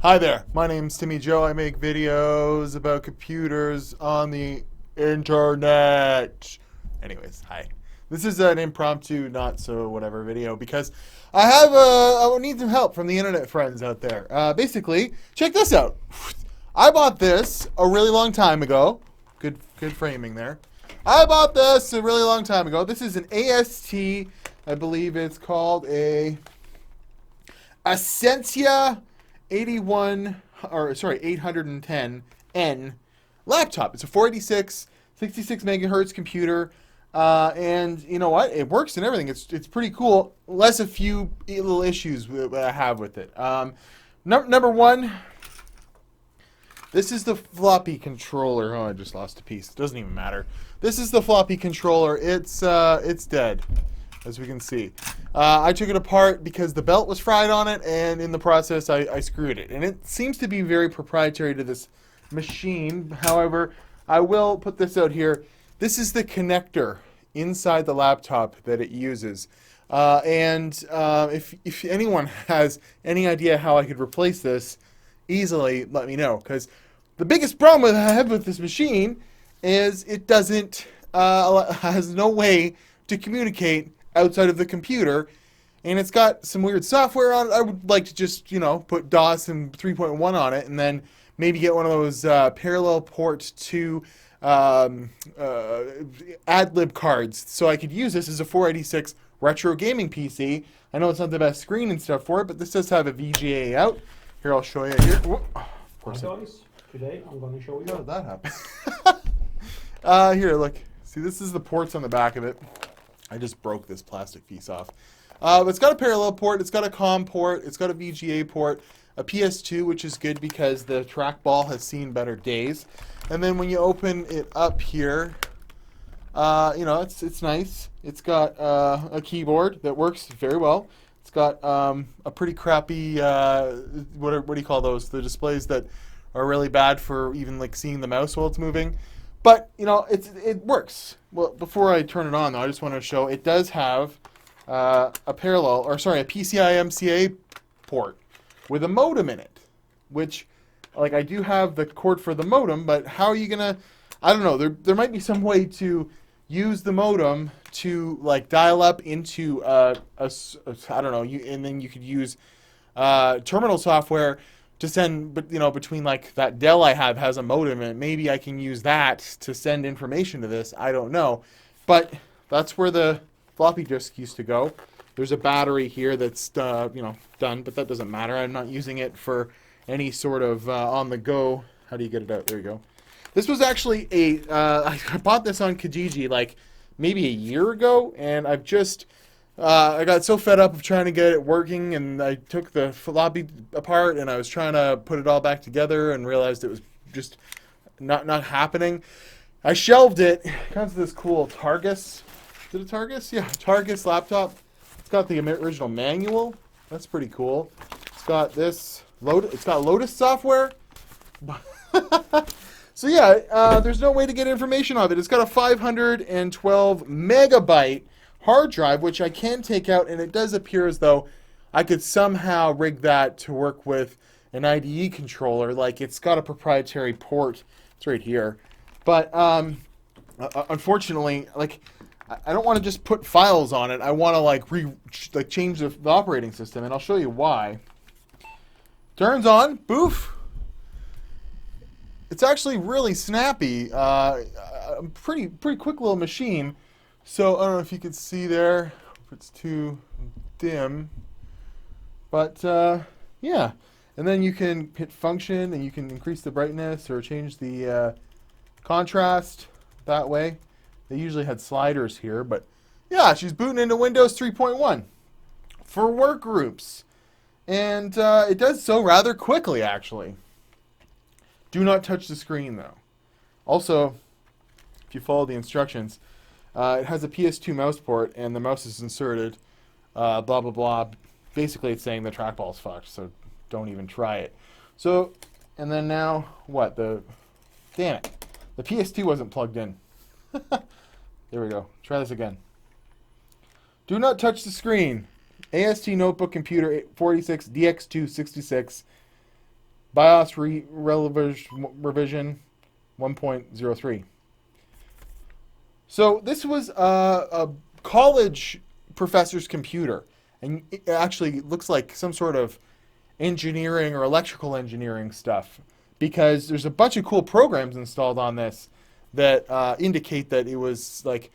Hi there, my name's Timmy Joe. I make videos about computers on the internet. Anyways, hi. This is an impromptu, not so whatever video because I need some help from the internet friends out there. Basically, check this out. I bought this a really long time ago. Good framing there. I bought this a really long time ago. This is an AST, I believe it's called a Essentia 810N laptop. It's a 486, 66 megahertz computer, and you know what? It works and everything. It's pretty cool. Less a few little issues that I have with it. Number one, this is the floppy controller. Oh, I just lost a piece. It doesn't even matter. This is the floppy controller. It's dead, as we can see. I took it apart because the belt was fried on it, and in the process I screwed it. And it seems to be very proprietary to this machine. However, I will put this out here. This is the connector inside the laptop that it uses. If anyone has any idea how I could replace this, easily let me know. Because the biggest problem I have with this machine is it doesn't, has no way to communicate outside of the computer, and it's got some weird software on it. I would like to just, put DOS and 3.1 on it, and then maybe get one of those parallel port to ad-lib cards, so I could use this as a 486 retro gaming PC. I know it's not the best screen and stuff for it, but this does have a VGA out. Here, I'll show you here. Whoa. Of course. Hi guys, today I'm going to show you. How did that happen? Here, look. See, this is the ports on the back of it. I just broke this plastic piece off. But it's got a parallel port, it's got a COM port, it's got a VGA port, a PS2, which is good because the trackball has seen better days. And then when you open it up here, it's nice. It's got a keyboard that works very well. It's got a pretty crappy, what do you call those? The displays that are really bad for even like seeing the mouse while it's moving. But, it works. Well, before I turn it on, though, I just want to show it does have a PCI MCA port with a modem in it, which, I do have the cord for the modem, but how are you going to, I don't know, there might be some way to use the modem to, dial up into I don't know, and then you could use terminal software to send, but between that Dell I have has a modem, and maybe I can use that to send information to this. I don't know, but that's where the floppy disk used to go. There's a battery here that's done, but that doesn't matter. I'm not using it for any sort of on the go. How do you get it out? There you go. This was actually I bought this on Kijiji maybe a year ago, and I've just I got so fed up of trying to get it working, and I took the floppy apart, and I was trying to put it all back together, and realized it was just not happening. I shelved it. It comes with this cool Targus. Is it a Targus? Yeah, Targus laptop. It's got the original manual. That's pretty cool. It's got this It's got Lotus software. So yeah, there's no way to get information of it. It's got a 512 megabyte hard drive, which I can take out, and it does appear as though I could somehow rig that to work with an IDE controller. It's got a proprietary port. It's right here. But unfortunately, I don't want to just put files on it. I want to change the operating system, and I'll show you why. Turns on, boof. It's actually really snappy. Pretty quick little machine. So, I don't know if you can see there, if it's too dim, but, yeah. And then you can hit function, and you can increase the brightness or change the contrast that way. They usually had sliders here, but, yeah, she's booting into Windows 3.1 for work groups. And it does so rather quickly, actually. Do not touch the screen, though. Also, if you follow the instructions, it has a PS2 mouse port, and the mouse is inserted, blah, blah, blah. Basically, it's saying the trackball's fucked, so don't even try it. So, and then now, what? Damn it. The PS2 wasn't plugged in. There we go. Try this again. Do not touch the screen. AST notebook computer 46 DX266. BIOS revision 1.03. So this was a college professor's computer, and it actually looks like some sort of engineering or electrical engineering stuff, because there's a bunch of cool programs installed on this that indicate that it was like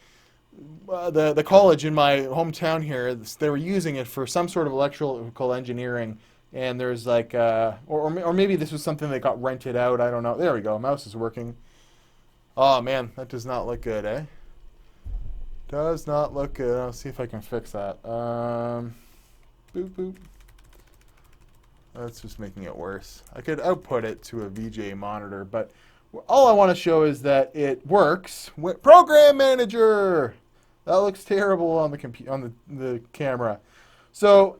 the college in my hometown here. They were using it for some sort of electrical engineering, and there's like or maybe this was something that got rented out. I don't know. There we go. Mouse is working. Oh man, that does not look good, eh? Does not look good. I'll see if I can fix that. Boop boop. That's just making it worse. I could output it to a VGA monitor, but all I want to show is that it works. Program Manager. That looks terrible on the camera. So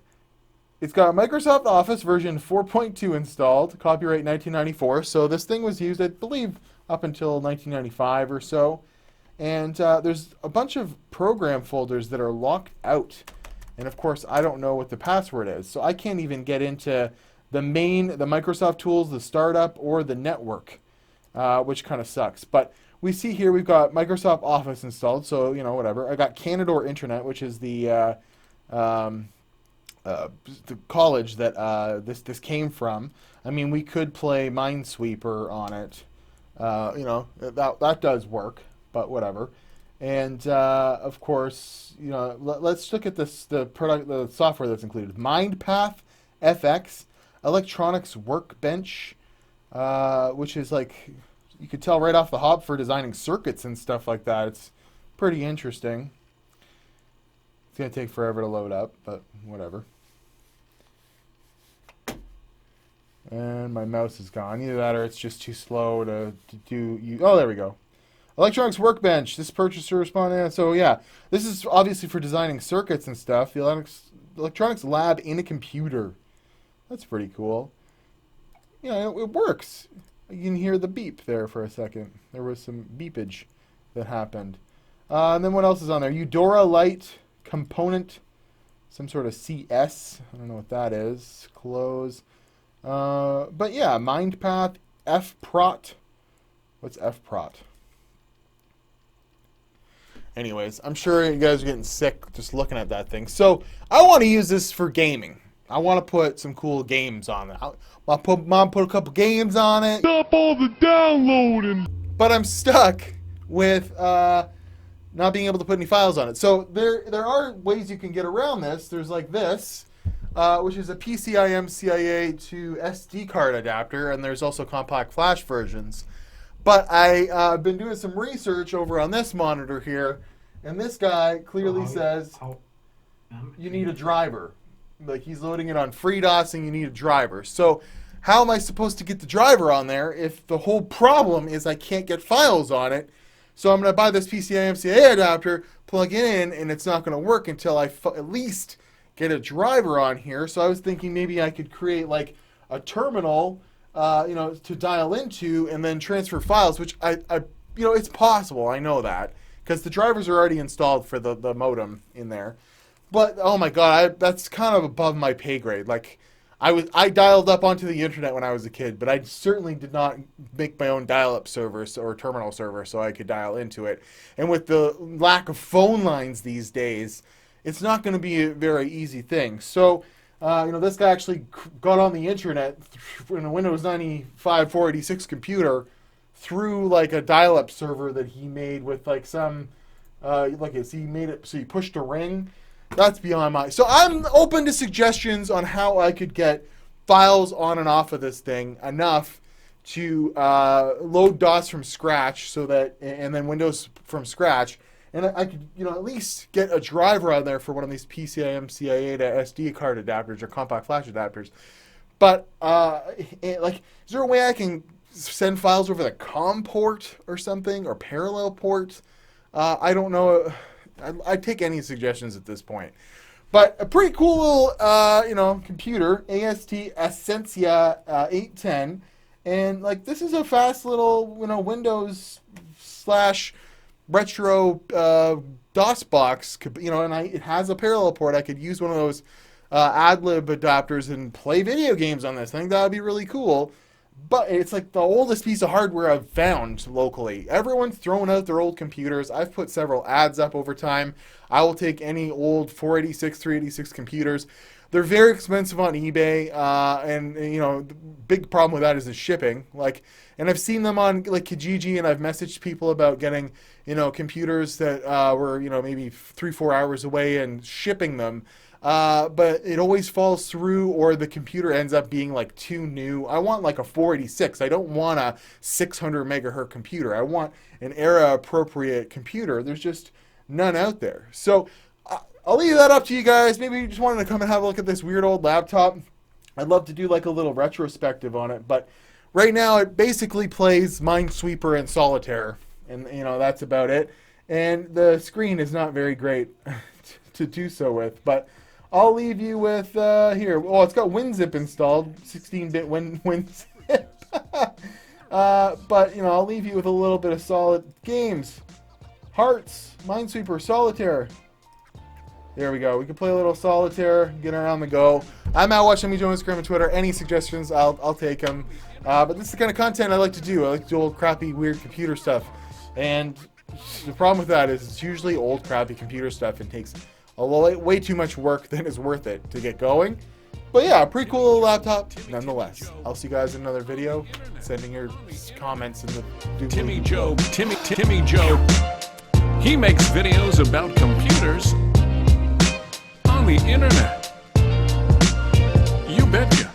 it's got Microsoft Office version 4.2 installed, copyright 1994. So this thing was used, I believe, up until 1995 or so. And there's a bunch of program folders that are locked out. And of course, I don't know what the password is. So I can't even get into the Microsoft tools, the startup, or the network, which kind of sucks. But we see here we've got Microsoft Office installed. So, you know, whatever. I got Canador Internet, which is the college that this came from. I mean, we could play Minesweeper on it. You know, that does work. But whatever. And of course, you know, let's look at the software that's included. MindPath FX, Electronics Workbench, which is like, you could tell right off the hop for designing circuits and stuff like that. It's pretty interesting. It's gonna take forever to load up, but whatever. And my mouse is gone. Either that or it's just too slow to do. Oh, there we go. Electronics Workbench. This purchaser responded. So yeah, this is obviously for designing circuits and stuff. The electronics lab in a computer. That's pretty cool. You know, it works. You can hear the beep there for a second. There was some beepage that happened. And then what else is on there? Eudora Light component. Some sort of CS. I don't know what that is. Close. But yeah, MindPath, FProt. What's FProt? Anyways, I'm sure you guys are getting sick just looking at that thing. So I want to use this for gaming. I want to put some cool games on it. I'll put a couple games on it. Stop all the downloading. But I'm stuck with not being able to put any files on it. So there are ways you can get around this. There's like this, which is a PCIe CIA to SD card adapter, and there's also compact flash versions. But I've been doing some research over on this monitor here, and this guy clearly says you need a driver. Like, he's loading it on FreeDOS, and you need a driver. So how am I supposed to get the driver on there if the whole problem is I can't get files on it? So I'm going to buy this PCIe CIA adapter, plug it in, and it's not going to work until I at least get a driver on here. So I was thinking maybe I could create like a terminal, you know, to dial into and then transfer files, which I you know, it's possible. I know that because the drivers are already installed for the modem in there. But oh my god, that's kind of above my pay grade. Like, I dialed up onto the internet when I was a kid, but I certainly did not make my own dial-up server or terminal server so I could dial into it. And with the lack of phone lines these days, it's not going to be a very easy thing. So, you know, this guy actually got on the internet in a Windows 95 486 computer through like a dial-up server that he made with like some, he made it so he pushed a ring. That's beyond my. So I'm open to suggestions on how I could get files on and off of this thing enough to load DOS from scratch, so that, and then Windows from scratch, and I could, you know, at least get a driver on there for one of these PCIe CIA to SD card adapters or compact flash adapters. But like, is there a way I can send files over the COM port or something, or parallel port? I don't know. I'd take any suggestions at this point. But a pretty cool little, you know, computer, AST Essentia 810. And, like, this is a fast little, you know, Windows / retro DOS box, you know, and it has a parallel port. I could use one of those AdLib adapters and play video games on this. I think that would be really cool. but it's like the oldest piece of hardware I've found locally. Everyone's throwing out their old computers. I've put several ads up over time. I will take any old 486, 386 computers. They're very expensive on eBay, and you know, the big problem with that is the shipping. Like, and I've seen them on like Kijiji, and I've messaged people about getting, you know, computers that were, you know, maybe 3-4 hours away and shipping them. But it always falls through, or the computer ends up being like too new. I want like a 486. I don't want a 600 megahertz computer. I want an era appropriate computer. There's just none out there. So I'll leave that up to you guys. Maybe you just wanted to come and have a look at this weird old laptop. I'd love to do like a little retrospective on it, but right now it basically plays Minesweeper and Solitaire, and you know, that's about it. And the screen is not very great to do so with, but I'll leave you with here. Oh, it's got WinZip installed, 16-bit WinZip. But you know, I'll leave you with a little bit of solid games. Hearts, Minesweeper, Solitaire. There we go. We can play a little Solitaire, get around the go. I'm at Watch Me Joe on Instagram and Twitter. Any suggestions, I'll take them. But this is the kind of content I like to do. I like to do old, crappy, weird computer stuff. And the problem with that is it's usually old, crappy computer stuff and takes way too much work than is worth it to get going. But yeah, pretty cool little laptop nonetheless. I'll see you guys in another video. Sending your comments in the Timmy Joe. He makes videos about computers on the internet. You betcha.